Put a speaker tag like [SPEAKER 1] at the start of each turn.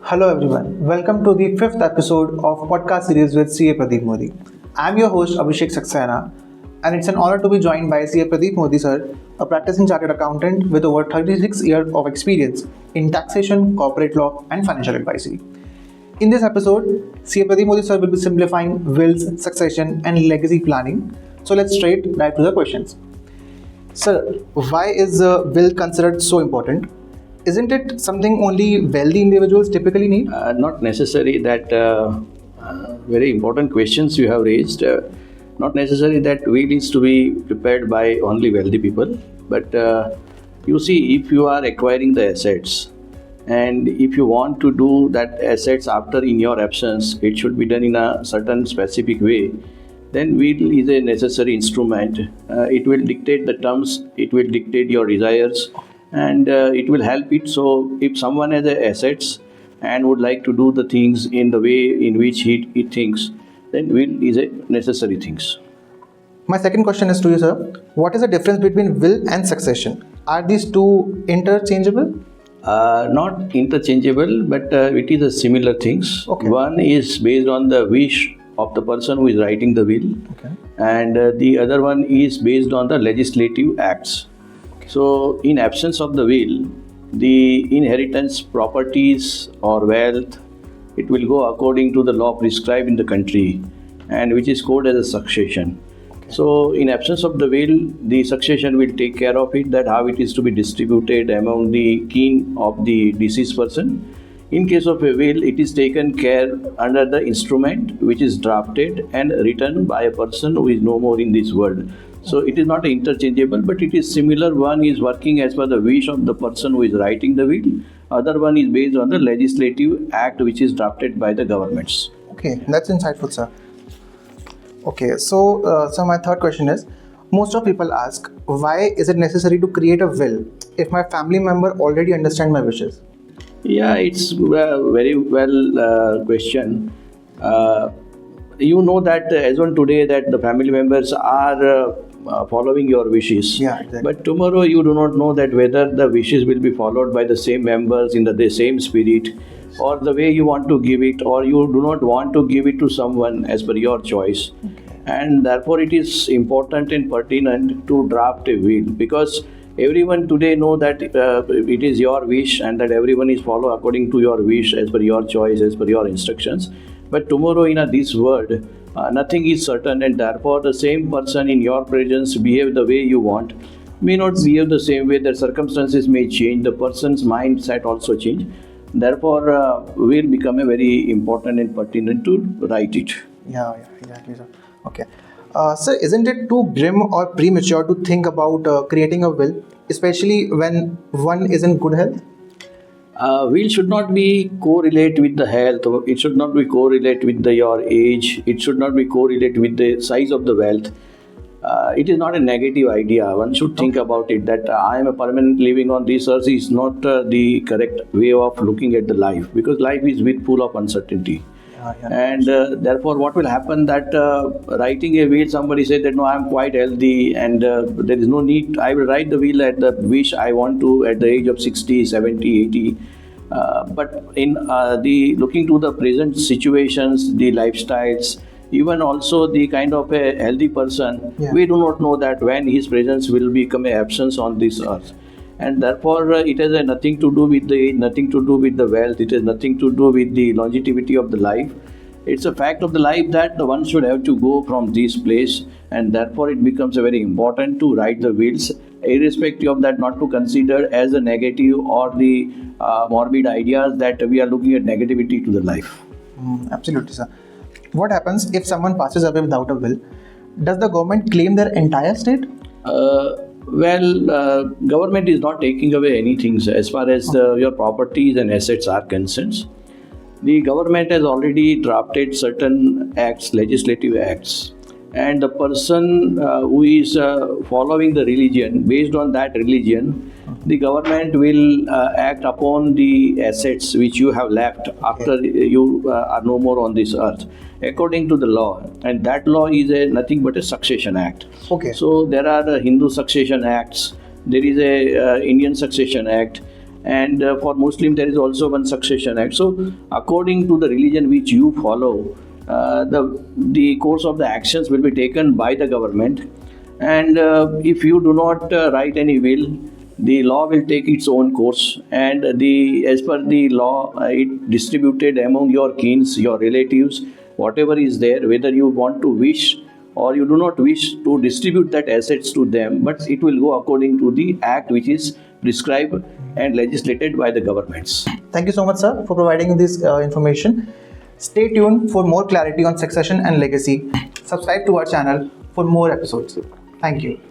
[SPEAKER 1] Hello everyone, welcome to the fifth episode of podcast series with CA Pradip Modi. I'm your host Abhishek Saxena, and it's an honor to be joined by CA Pradip Modi sir, a practicing chartered accountant with over 36 years of experience in taxation, corporate law and financial advisory. In this episode, CA Pradip Modi sir will be simplifying wills, succession and legacy planning. So let's straight dive to the questions. Sir, why is a will considered so important? Isn't it something only wealthy individuals typically need?
[SPEAKER 2] Not necessary that very important questions you have raised. Not necessary that will is to be prepared by only wealthy people. But you see, if you are acquiring the assets and if you want to do that assets after in your absence, it should be done in a certain specific way. Then will is a necessary instrument. It will dictate the terms, it will dictate your desires, and it will help it. So if someone has assets and would like to do the things in the way in which he thinks, then will is a necessary things.
[SPEAKER 1] My second question is to you, sir. What is the difference between will and succession? Are these two interchangeable?
[SPEAKER 2] Not interchangeable, but it is a similar things.
[SPEAKER 1] Okay.
[SPEAKER 2] One is based on the wish of the person who is writing the will, and the other one is based on the legislative acts. So, in absence of the will, the inheritance properties or wealth, it will go according to the law prescribed in the country, and which is called as a succession. So, in absence of the will, the succession will take care of it, that how it is to be distributed among the kin of the deceased person. In case of a will, it is taken care under the instrument which is drafted and written by a person who is no more in this world. So it is not interchangeable, but it is similar. One is working as per the wish of the person who is writing the will. Other one is based on the legislative act which is drafted by the governments.
[SPEAKER 1] Okay, that's insightful, sir. Okay, so my third question is, most of people ask, why is it necessary to create a will if my family member already understand my wishes?
[SPEAKER 2] Yeah, it's a very well question. You know that as on today that the family members are following your wishes.
[SPEAKER 1] Yeah, exactly.
[SPEAKER 2] But tomorrow you do not know that whether the wishes will be followed by the same members in the same spirit, or the way you want to give it, or you do not want to give it to someone as per your choice. And therefore it is important and pertinent to draft a will, because everyone today know that it is your wish and that everyone is follow according to your wish, as per your choice, as per your instructions. But tomorrow in this world, nothing is certain, and therefore the same person in your presence behave the way you want may not behave the same way. The circumstances may change, the person's mindset also change. Therefore, will become a very important and pertinent to write it.
[SPEAKER 1] Yeah, exactly, sir. Okay. Sir, isn't it too grim or premature to think about creating a will, especially when one is in good health?
[SPEAKER 2] Will should not be correlate with the health. It should not be correlate with your age. It should not be correlate with the size of the wealth. It is not a negative idea. One should think about it, that I am a permanent living on this earth is not the correct way of looking at the life, because life is full of uncertainty. And therefore what will happen that writing a will, somebody said that no, I am quite healthy and there is no need, I will write the will at the wish I want to at the age of 60, 70, 80. But in the looking to the present situations, the lifestyles, even also the kind of a healthy person, we do not know that when his presence will become an absence on this earth. And therefore it has nothing to do with the age, nothing to do with the wealth, it has nothing to do with the longevity of the life. It's a fact of the life that the one should have to go from this place, and therefore it becomes a very important to write the wills, irrespective of that, not to consider as a negative or the morbid ideas that we are looking at negativity to the life.
[SPEAKER 1] Absolutely, sir. What happens if someone passes away without a will? Does the government claim their entire estate?
[SPEAKER 2] Government is not taking away anything as far as your properties and assets are concerned. The government has already drafted certain acts, legislative acts, and the person who is following the religion, based on that religion, the government will act upon the assets which you have left after you are no more on this earth, according to the law. And that law is nothing but a succession act. So there are Hindu succession acts, there is a Indian succession act, and for Muslim there is also one succession act. So according to the religion which you follow, the course of the actions will be taken by the government, and if you do not write any will, the law will take its own course, and as per the law it distributed among your kins, your relatives, whatever is there, whether you want to wish or you do not wish to distribute that assets to them, but it will go according to the act which is prescribed and legislated by the governments.
[SPEAKER 1] Thank you so much, sir, for providing this information. Stay tuned for more clarity on succession and legacy. Subscribe to our channel for more episodes. Thank you.